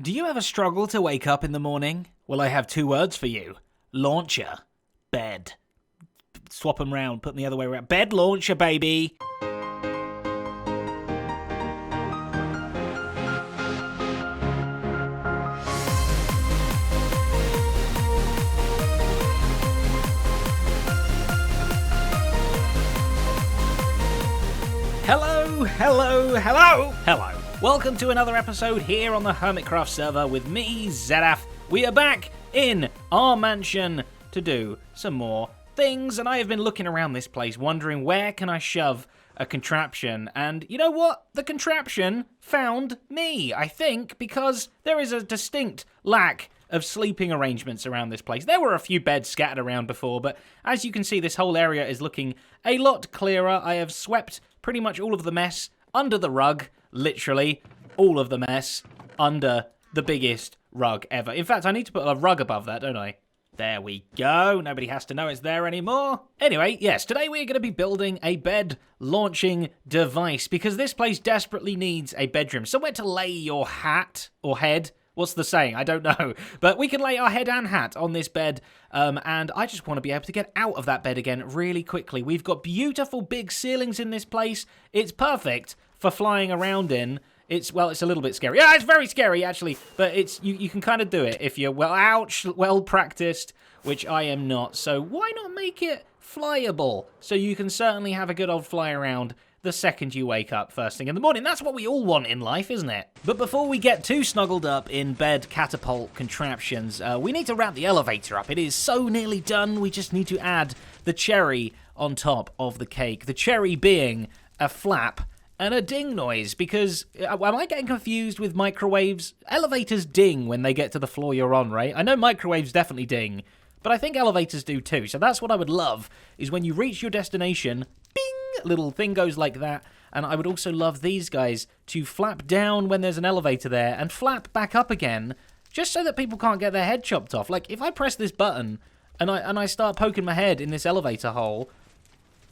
Do you ever struggle to wake up in the morning? Well, I have two words for you. Launcher. Bed. Swap them round, put them the other way around. Bed launcher, baby! Hello! Welcome to another episode here on the Hermitcraft server with me, Zedaph. We are back in our mansion to do some more things, and I have been looking around this place wondering where can I shove a contraption, and you know what? The contraption found me, I think, because there is a distinct lack of sleeping arrangements around this place. There were a few beds scattered around before, but as you can see, this whole area is looking a lot clearer. I have swept pretty much all of the mess under the rug, literally all of the mess under the biggest rug ever. In fact, I need to put a rug above that, don't I? There we go. Nobody has to know it's there anymore. Anyway, yes, today we're going to be building a bed launching device because this place desperately needs a bedroom. Somewhere to lay your hat or head. What's the saying? I don't know. But we can lay our head and hat on this bed, and I just want to be able to get out of that bed again really quickly. We've got beautiful big ceilings in this place. It's perfect for flying around in. It's a little bit scary. Yeah, it's very scary, actually, but it's you can kind of do it if you're well practiced, which I am not. So why not make it flyable? So you can certainly have a good old fly around the second you wake up first thing in the morning. That's what we all want in life, isn't it? But before we get too snuggled up in bed catapult contraptions, we need to wrap the elevator up. It is so nearly done. We just need to add the cherry on top of the cake. The cherry being a flap and a ding noise, because am I getting confused with microwaves? Elevators ding when they get to the floor you're on, right? I know microwaves definitely ding, but I think elevators do too. So that's what I would love, is when you reach your destination, bing, little thing goes like that. And I would also love these guys to flap down when there's an elevator there and flap back up again, just so that people can't get their head chopped off. Like, if I press this button and I start poking my head in this elevator hole,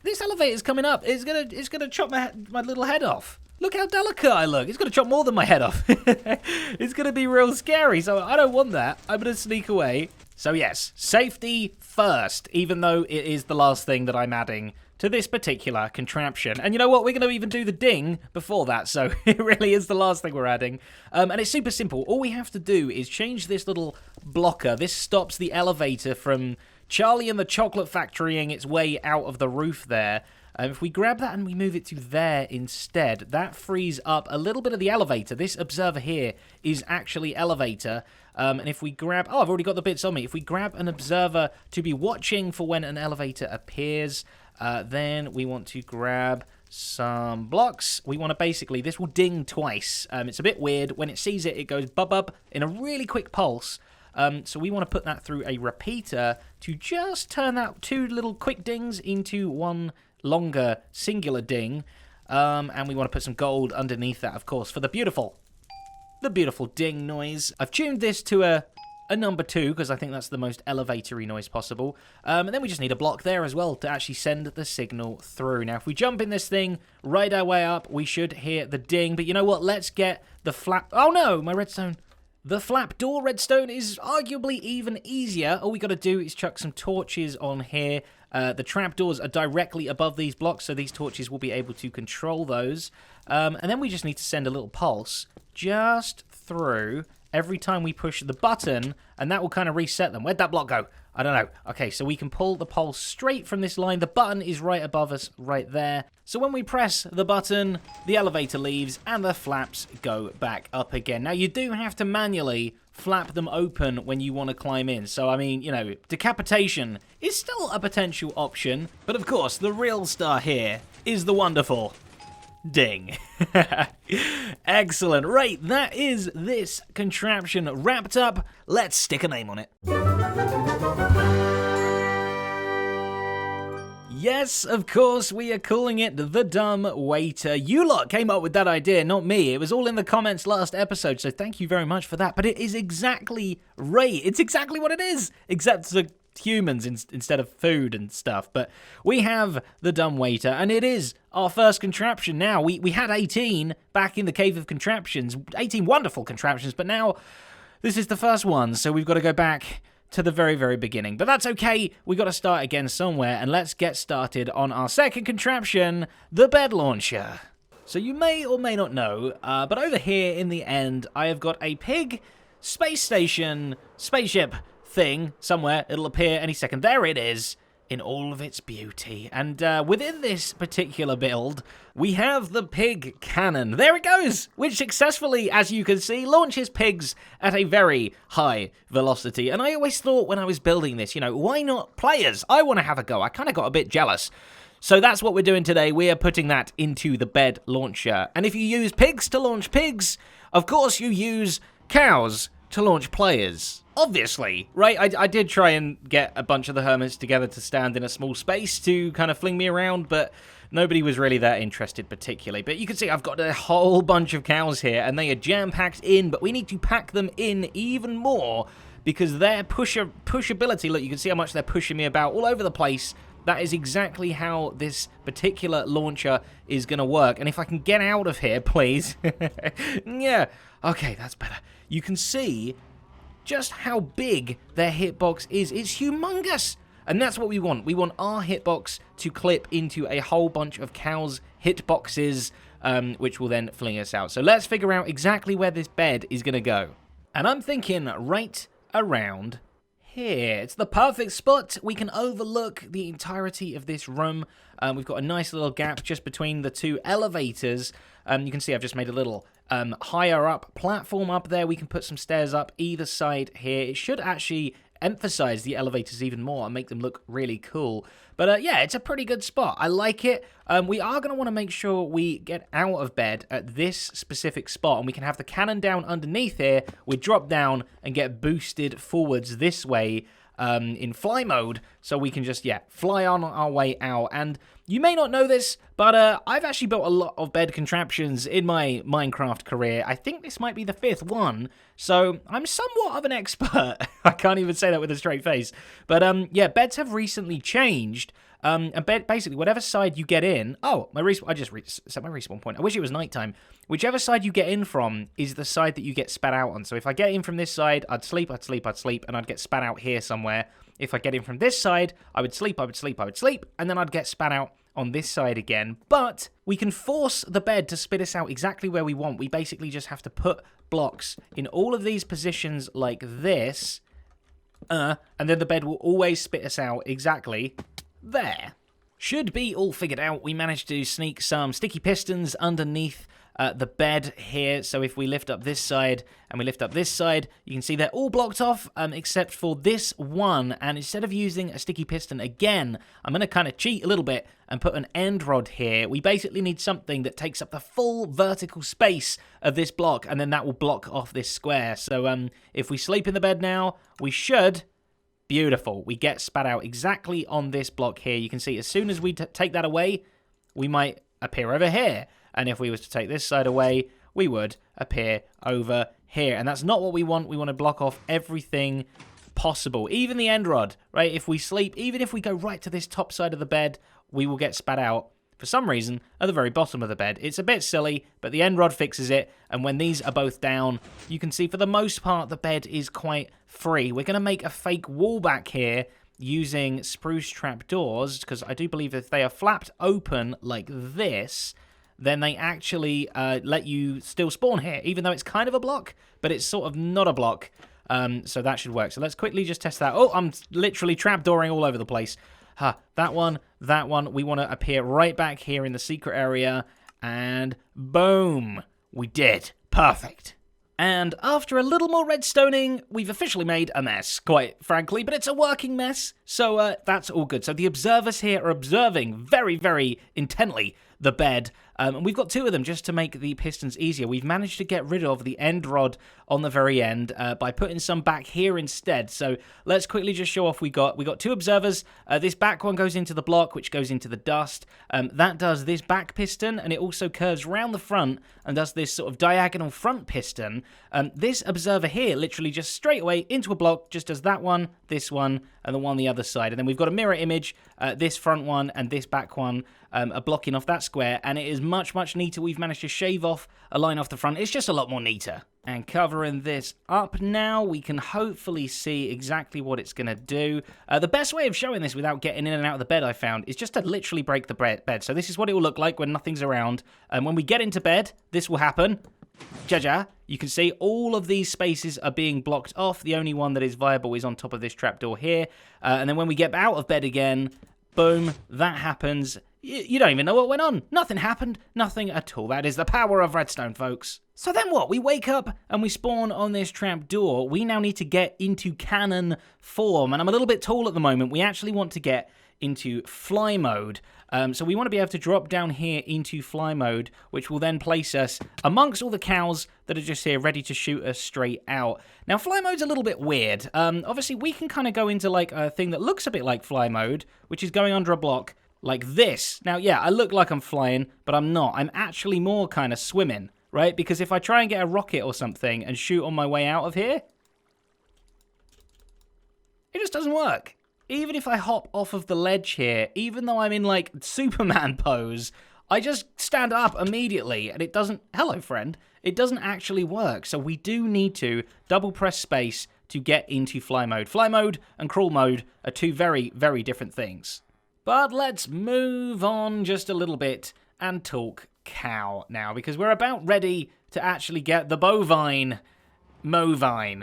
this elevator's coming up. It's gonna chop my little head off. Look how delicate I look. It's gonna chop more than my head off. It's gonna be real scary, so I don't want that. I'm gonna sneak away. So yes, safety first, even though it is the last thing that I'm adding to this particular contraption. And you know what? We're going to even do the ding before that, so it really is the last thing we're adding. And it's super simple. All we have to do is change this little blocker. This stops the elevator from Charlie and the Chocolate Factorying its way out of the roof there. If we grab that and we move it to there instead, that frees up a little bit of the elevator. This observer here is actually elevator. And if we grab... Oh, I've already got the bits on me. If we grab an observer to be watching for when an elevator appears, then we want to grab some blocks. We want to basically... This will ding twice. It's a bit weird. When it sees it, it goes bub-bub in a really quick pulse. So we want to put that through a repeater to just turn that two little quick dings into one longer singular ding. And we want to put some gold underneath that, of course, for the beautiful ding noise. I've tuned this to a number 2 because I think that's the most elevatory noise possible. And then we just need a block there as well to actually send the signal through. Now, if we jump in this thing, ride our way up, we should hear the ding. But you know what? Let's get the flap... Oh no, my redstone. The flap door redstone is arguably even easier. All we got to do is chuck some torches on here. The trapdoors are directly above these blocks, so these torches will be able to control those. And then we just need to send a little pulse just through every time we push the button, and that will kind of reset them. Where'd that block go? I don't know. Okay, so we can pull the pulse straight from this line. The button is right above us right there. So when we press the button, the elevator leaves and the flaps go back up again. Now, you do have to manually flap them open when you want to climb in. So, I mean, you know, decapitation is still a potential option. But of course, the real star here is the wonderful ding. Excellent. Right, that is this contraption wrapped up. Let's stick a name on it. Yes, of course, we are calling it the Dumb Waiter. You lot came up with that idea, not me. It was all in the comments last episode, so thank you very much for that. But it is exactly right. It's exactly what it is, except humans instead of food and stuff. But we have the dumbwaiter, and it is our first contraption now. We had 18 back in the Cave of Contraptions, 18 wonderful contraptions, but now this is the first one, so we've got to go back to the very, very beginning. But that's okay, we got to start again somewhere, and let's get started on our second contraption, the bed launcher. So you may or may not know, but over here in the end, I have got a pig space station, spaceship thing somewhere. It'll appear any second. There it is in all of its beauty. And within this particular build, we have the pig cannon. There it goes, which successfully, as you can see, launches pigs at a very high velocity. And I always thought when I was building this, you know, why not players? I want to have a go. I kind of got a bit jealous. So that's what we're doing today. We are putting that into the bed launcher. And if you use pigs to launch pigs, of course you use cows to launch players. Obviously, right? I did try and get a bunch of the hermits together to stand in a small space to kind of fling me around, but nobody was really that interested particularly. But you can see I've got a whole bunch of cows here, and they are jam-packed in, but we need to pack them in even more because their pushability, look, you can see how much they're pushing me about all over the place. That is exactly how this particular launcher is going to work. And if I can get out of here, please. Yeah. Okay, that's better. You can see just how big their hitbox is. It's humongous. And that's what we want. We want our hitbox to clip into a whole bunch of cows' hitboxes, which will then fling us out. So let's figure out exactly where this bed is going to go. And I'm thinking right around here. It's the perfect spot. We can overlook the entirety of this room. We've got a nice little gap just between the two elevators. You can see I've just made a little higher up platform up there. We can put some stairs up either side here. It should actually emphasize the elevators even more and make them look really cool. But yeah, it's a pretty good spot. I like it. We are going to want to make sure we get out of bed at this specific spot, and we can have the cannon down underneath here. We drop down and get boosted forwards this way in fly mode, so we can just, yeah, fly on our way out. And you may not know this, but I've actually built a lot of bed contraptions in my Minecraft career. I think this might be the 5th one, so I'm somewhat of an expert. I can't even say that with a straight face. But yeah, beds have recently changed. And basically, whatever side you get in... Oh, I just set my respawn point. I wish it was nighttime. Whichever side you get in from is the side that you get spat out on. So if I get in from this side, I'd sleep, and I'd get spat out here somewhere. If I get in from this side, I would sleep, and then I'd get spat out on this side again. But we can force the bed to spit us out exactly where we want. We basically just have to put blocks in all of these positions like this, and then the bed will always spit us out exactly there. Should be all figured out. We managed to sneak some sticky pistons underneath the bed here. So if we lift up this side and we lift up this side, you can see they're all blocked off except for this one. And instead of using a sticky piston again, I'm going to kind of cheat a little bit and put an end rod here. We basically need something that takes up the full vertical space of this block, and then that will block off this square. So if we sleep in the bed now, we should... Beautiful. We get spat out exactly on this block here. You can see as soon as we take that away, we might appear over here. And if we was to take this side away, we would appear over here. And that's not what we want. We want to block off everything possible. Even the end rod, right? If we sleep, even if we go right to this top side of the bed, we will get spat out for some reason at the very bottom of the bed. It's a bit silly, but the end rod fixes it, and when these are both down, you can see for the most part the bed is quite free. We're going to make a fake wall back here using spruce trapdoors, because I do believe if they are flapped open like this, then they actually let you still spawn here, even though it's kind of a block, but it's sort of not a block, so that should work. So let's quickly just test that. Oh, I'm literally trapdooring all over the place. That one, we want to appear right back here in the secret area, and boom, we did. Perfect. And after a little more redstoning, we've officially made a mess, quite frankly, but it's a working mess, so that's all good. So the observers here are observing very, very intently the bed, And we've got 2 of them just to make the pistons easier. We've managed to get rid of the end rod on the very end by putting some back here instead. So let's quickly just show off. We got 2 observers. This back one goes into the block, which goes into the dust. That does this back piston, and it also curves round the front and does this sort of diagonal front piston. This observer here literally just straight away into a block, just does that one, this one, and the one on the other side. And then we've got a mirror image, this front one and this back one are blocking off that square, and it is much, much neater. We've managed to shave off a line off the front. It's just a lot more neater. And covering this up now, we can hopefully see exactly what it's going to do. The best way of showing this without getting in and out of the bed, I found, is just to literally break the bed. So this is what it will look like when nothing's around. And when we get into bed, this will happen. You can see all of these spaces are being blocked off. The only one that is viable is on top of this trapdoor here. And then when we get out of bed again, boom, that happens. You don't even know what went on. Nothing happened. Nothing at all. That is the power of redstone, folks. So then what? We wake up and we spawn on this trapdoor. We now need to get into cannon form. And I'm a little bit tall at the moment. We actually want to get into fly mode. So we want to be able to drop down here into fly mode, which will then place us amongst all the cows that are just here ready to shoot us straight out. Now, fly mode's a little bit weird. Obviously, we can kind of go into like a thing that looks a bit like fly mode, which is going under a block like this. Now, yeah, I look like I'm flying, but I'm not. I'm actually more kind of swimming, right? Because if I try and get a rocket or something and shoot on my way out of here, it just doesn't work. Even if I hop off of the ledge here, even though I'm in, like, Superman pose, I just stand up immediately, and it doesn't... Hello, friend. It doesn't actually work, so we do need to double press space to get into fly mode. Fly mode and crawl mode are 2 very, very different things. But let's move on just a little bit and talk cow now, because we're about ready to actually get the bovine... moving.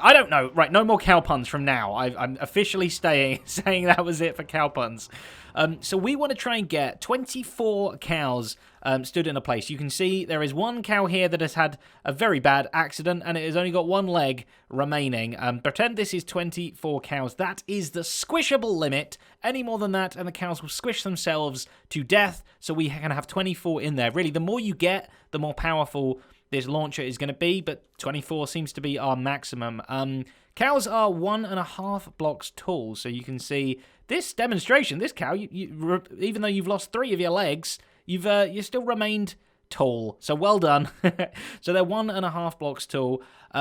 I don't know. Right, no more cow puns from now. I'm officially saying that was it for cow puns. So we want to try and get 24 cows stood in a place. You can see there is 1 cow here that has had a very bad accident, and it has only got 1 leg remaining. Pretend this is 24 cows. That is the squishable limit. Any more than that, and the cows will squish themselves to death. So we can have 24 in there. Really, the more you get, the more powerful this launcher is going to be, but 24 seems to be our maximum. Cows are 1.5 blocks tall, so you can see this demonstration. This cow, even though you've lost 3 of your legs, you still remained tall. So well done. So they're 1.5 blocks tall,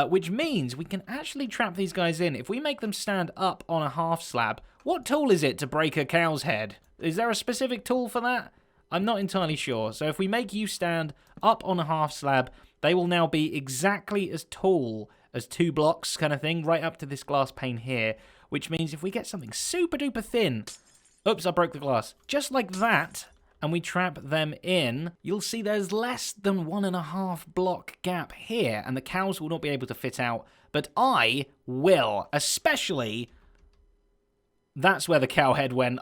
which means we can actually trap these guys in. If we make them stand up on a half slab, what tool is it to break a cow's head? Is there a specific tool for that? I'm not entirely sure. So if we make you stand up on a half slab, they will now be exactly as tall as 2 blocks kind of thing, right up to this glass pane here, which means if we get something super duper thin, oops, I broke the glass, just like that, and we trap them in, you'll see there's less than 1.5 block gap here, and the cows will not be able to fit out, but I will, especially... That's where the cow head went.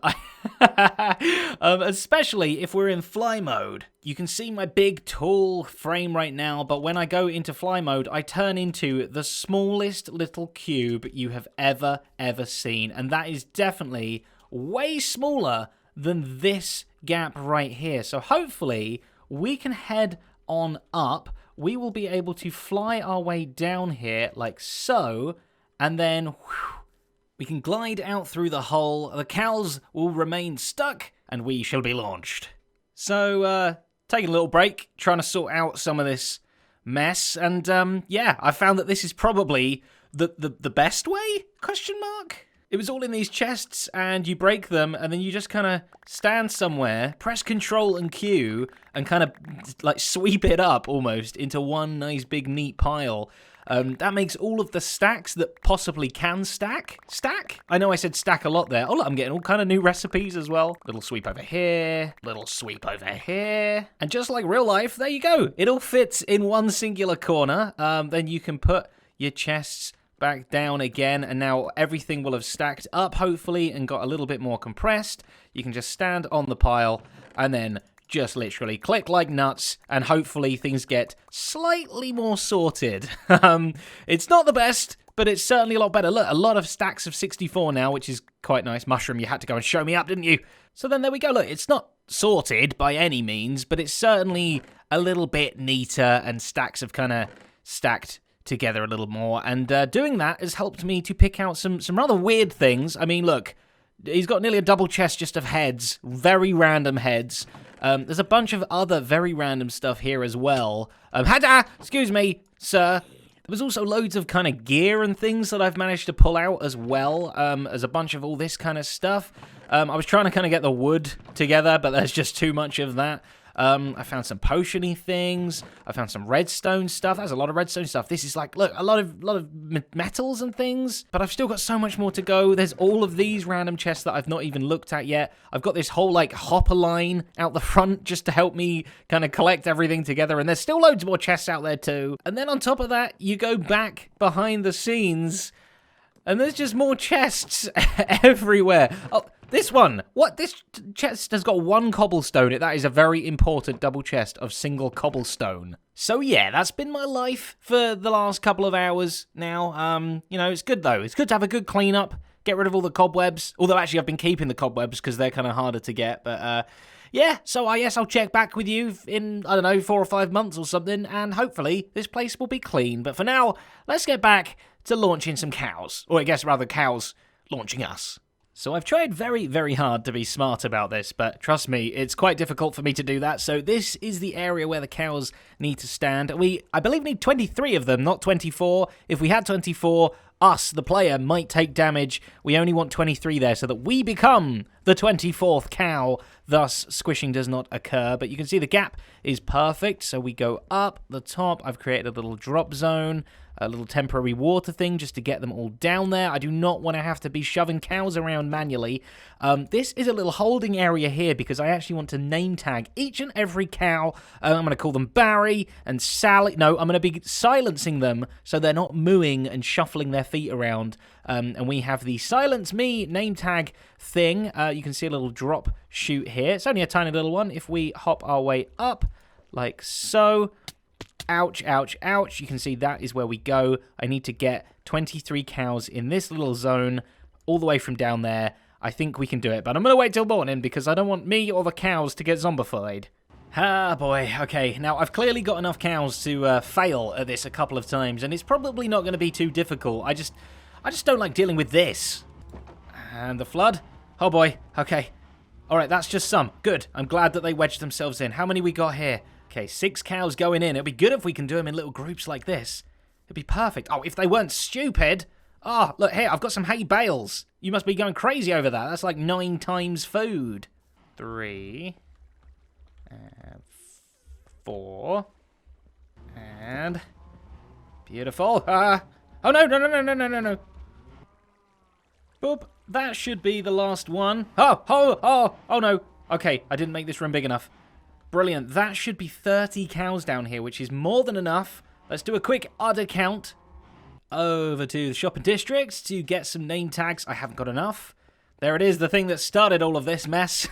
Especially if we're in fly mode. You can see my big, tall frame right now, but when I go into fly mode, I turn into the smallest little cube you have ever seen. And that is definitely way smaller than this gap right here. So hopefully we can head on up. We will be able to fly our way down here like so, and then... whew, we can glide out through the hole, the cows will remain stuck, and we shall be launched. So, taking a little break, trying to sort out some of this mess, and yeah, I found that this is probably the best way? Question mark? It was all in these chests, and you break them, and then you just kind of stand somewhere, press Control and Q, and kind of like sweep it up almost into one nice big neat pile. That makes all of the stacks that possibly can stack. Stack? I know I said stack a lot there. Oh, look, I'm getting all kind of new recipes as well. Little sweep over here. Little sweep over here. And just like real life, there you go. It all fits in one singular corner. Then you can put your chests back down again, and now everything will have stacked up, hopefully, and got a little bit more compressed. You can just stand on the pile, and then... just literally click like nuts, and hopefully things get slightly more sorted. It's not the best, but it's certainly a lot better. Look, a lot of stacks of 64 now, which is quite nice. Mushroom, you had to go and show me up, didn't you? So then there we go. Look, it's not sorted by any means, but it's certainly a little bit neater, and stacks have kind of stacked together a little more. And doing that has helped me to pick out some rather weird things. I mean, look, he's got nearly a double chest just of heads, very random heads. There's a bunch of other very random stuff here as well. Excuse me, sir. There was also loads of kind of gear and things that I've managed to pull out as well, as a bunch of all this kind of stuff. I was trying to kind of get the wood together, but there's just too much of that. I found some potion-y things. I found some redstone stuff. There's a lot of redstone stuff. This is like, look, a lot of metals and things. But I've still got so much more to go. There's all of these random chests that I've not even looked at yet. I've got this whole, like, hopper line out the front just to help me kind of collect everything together. And there's still loads more chests out there too. And then on top of that, you go back behind the scenes, and there's just more chests everywhere. Oh, this one. What? This chest has got 1 cobblestone. That is a very important double chest of single cobblestone. So yeah, that's been my life for the last couple of hours now. You know, it's good though. It's good to have a good cleanup, get rid of all the cobwebs. Although actually I've been keeping the cobwebs because they're kind of harder to get. But yeah, so I guess I'll check back with you in, I don't know, 4 or 5 months or something, and hopefully this place will be clean. But for now, let's get back to launching some cows. Or I guess rather cows launching us. So I've tried very, very hard to be smart about this, but trust me, it's quite difficult for me to do that. So this is the area where the cows need to stand. I believe, need 23 of them, not 24. If we had 24, us, the player, might take damage. We only want 23 there so that we become the 24th cow. Thus, squishing does not occur. But you can see the gap is perfect. So we go up the top. I've created a little drop zone, a little temporary water thing just to get them all down there. I do not want to have to be shoving cows around manually. This is a little holding area here because I actually want to name tag each and every cow. I'm going to call them Barry and Sally. No, I'm going to be silencing them so they're not mooing and shuffling their feet around. And we have the silence me name tag thing. You can see a little drop chute here. It's only a tiny little one. If we hop our way up like so. Ouch, ouch, ouch. You can see that is where we go. I need to get 23 cows in this little zone all the way from down there. I think we can do it, but I'm going to wait till morning because I don't want me or the cows to get zombified. Ah, boy. Okay, now I've clearly got enough cows to fail at this a couple of times, and it's probably not going to be too difficult. I just don't like dealing with this. And the flood? Oh, boy. Okay. All right, that's just some. Good. I'm glad that they wedged themselves in. How many we got here? Okay, 6 cows going in. It'd be good if we can do them in little groups like this. It'd be perfect. Oh, if they weren't stupid. Oh, look here. I've got some hay bales. You must be going crazy over that. That's like 9 times food. 3. And 4. And... beautiful. Oh, no. Boop. That should be the last one. Oh, no. Okay, I didn't make this room big enough. Brilliant. That should be 30 cows down here, which is more than enough. Let's do a quick udder count. Over to the shopping district to get some name tags. I haven't got enough. There it is, the thing that started all of this mess.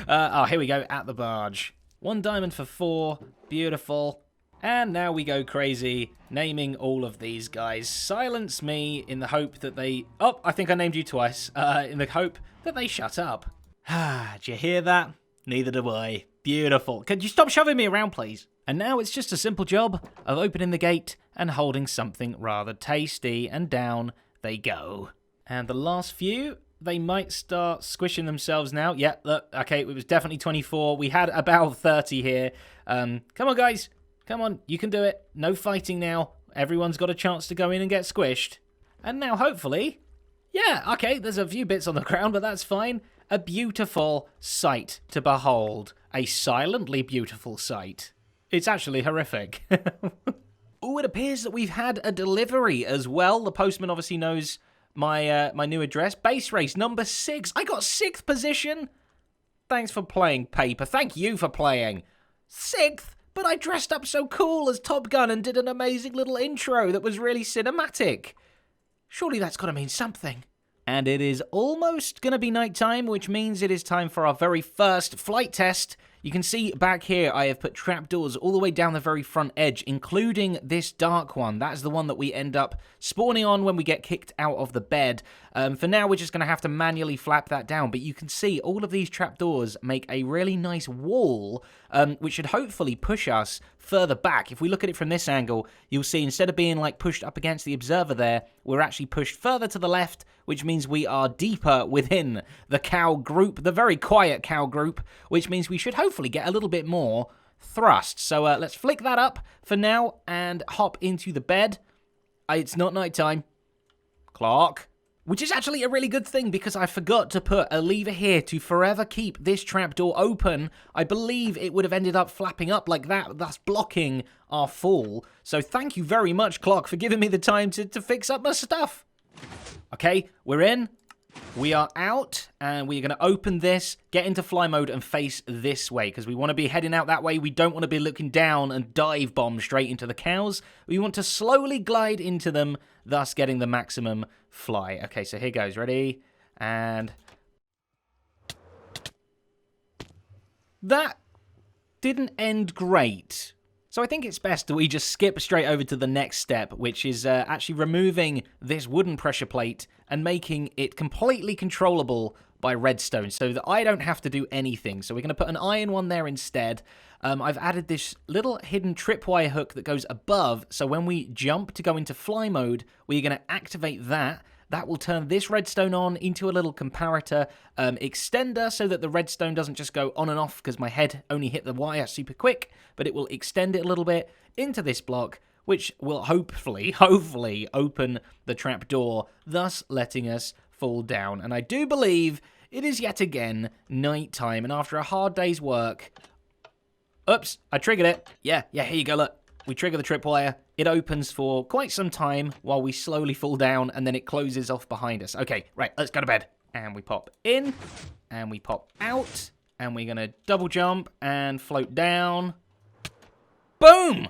Oh, here we go, at the barge. 1 diamond for 4. Beautiful. And now we go crazy, naming all of these guys. Silence me in the hope that they... oh, I think I named you twice. In the hope that they shut up. Did you hear that? Neither do I. Beautiful. Could you stop shoving me around, please? And now it's just a simple job of opening the gate and holding something rather tasty, and down they go. And the last few, they might start squishing themselves now. Yeah, look, okay, it was definitely 24. We had about 30 here. Come on, guys. Come on, you can do it. No fighting now. Everyone's got a chance to go in and get squished. And now, hopefully... yeah, okay, there's a few bits on the ground, but that's fine. A beautiful sight to behold. A silently beautiful sight. It's actually horrific. Oh, it appears that we've had a delivery as well. The postman obviously knows my my new address. Base race number 6. I got 6th position. Thanks for playing, Paper. Thank you for playing. 6th? But I dressed up so cool as Top Gun and did an amazing little intro that was really cinematic. Surely that's got to mean something. And it is almost going to be nighttime, which means it is time for our very first flight test. You can see back here I have put trapdoors all the way down the very front edge, including this dark one. That is the one that we end up spawning on when we get kicked out of the bed. For now, we're just going to have to manually flap that down. But you can see all of these trapdoors make a really nice wall, which should hopefully push us further back. If we look at it from this angle, you'll see instead of being like pushed up against the observer there, we're actually pushed further to the left, which means we are deeper within the cow group, the very quiet cow group, which means we should hopefully get a little bit more thrust. So let's flick that up for now and hop into the bed. It's not nighttime. Clock. Which is actually a really good thing because I forgot to put a lever here to forever keep this trapdoor open. I believe it would have ended up flapping up like that, thus blocking our fall. So thank you very much, Clock, for giving me the time to fix up my stuff. Okay, we're in. We are out, and we're going to open this, get into fly mode, and face this way, because we want to be heading out that way. We don't want to be looking down and dive bomb straight into the cows. We want to slowly glide into them, thus getting the maximum fly. Okay, so here goes. Ready? And that didn't end great. So I think it's best that we just skip straight over to the next step, which is actually removing this wooden pressure plate and making it completely controllable by redstone so that I don't have to do anything. So we're going to put an iron one there instead. I've added this little hidden tripwire hook that goes above, so when we jump to go into fly mode, we're going to activate that. That will turn this redstone on into a little comparator extender so that the redstone doesn't just go on and off because my head only hit the wire super quick, but it will extend it a little bit into this block, which will hopefully open the trapdoor, thus letting us fall down. And I do believe it is yet again night time, and after a hard day's work... Oops, I triggered it. Yeah, here you go, look. We trigger the tripwire, it opens for quite some time while we slowly fall down, and then it closes off behind us. Okay, right, let's go to bed. And we pop in, and we pop out, and we're going to double jump and float down. Boom!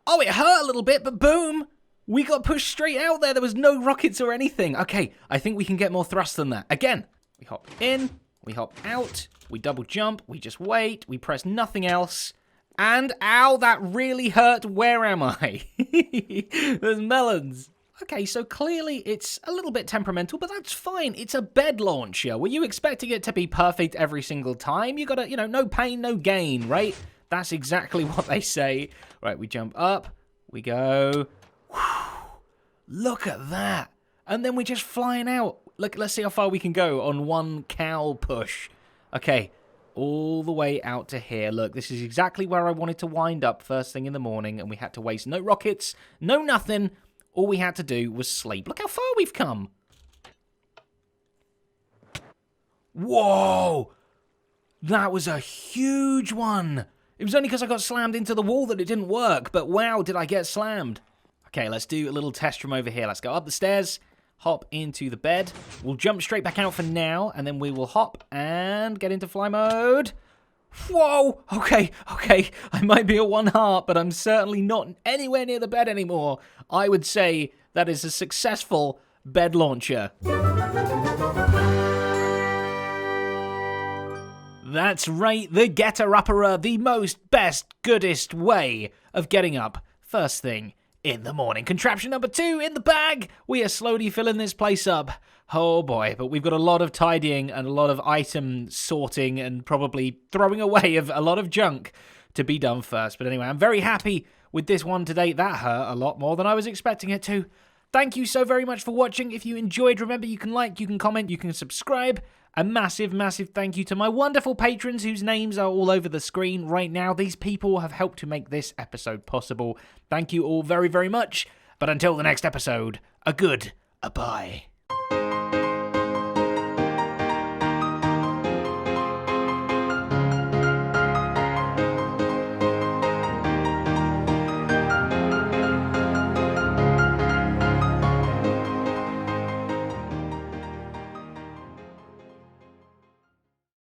Oh, it hurt a little bit, but boom! We got pushed straight out there. There was no rockets or anything. Okay, I think we can get more thrust than that. Again, we hop in, we hop out, we double jump, we just wait, we press nothing else. And, ow, that really hurt. Where am I? There's melons. Okay, so clearly it's a little bit temperamental, but that's fine. It's a bed launcher. Were you expecting it to be perfect every single time? You gotta, no pain, no gain, right? That's exactly what they say. Right, we jump up. We go. Whew, look at that. And then we're just flying out. Look, let's see how far we can go on one cow push. Okay. All the way out to here. Look, this is exactly where I wanted to wind up first thing in the morning, and we had to waste no rockets, no nothing. All we had to do was sleep. Look how far we've come. Whoa! That was a huge one. It was only because I got slammed into the wall that it didn't work, but wow, did I get slammed. Okay, let's do a little test from over here. Let's go up the stairs. Hop into the bed. We'll jump straight back out for now, and then we will hop and get into fly mode. Whoa! Okay. I might be at 1 heart, but I'm certainly not anywhere near the bed anymore. I would say that is a successful bed launcher. That's right, the getter-upperer, the most best, goodest way of getting up first thing in the morning. Contraption number 2 in the bag. We are slowly filling this place up. Oh boy, but we've got a lot of tidying and a lot of item sorting and probably throwing away of a lot of junk to be done first. But anyway, I'm very happy with this one today. That hurt a lot more than I was expecting it to. Thank you so very much for watching. If you enjoyed, remember you can like, you can comment, you can subscribe. A massive, massive thank you to my wonderful patrons whose names are all over the screen right now. These people have helped to make this episode possible. Thank you all very, very much. But until the next episode, a bye.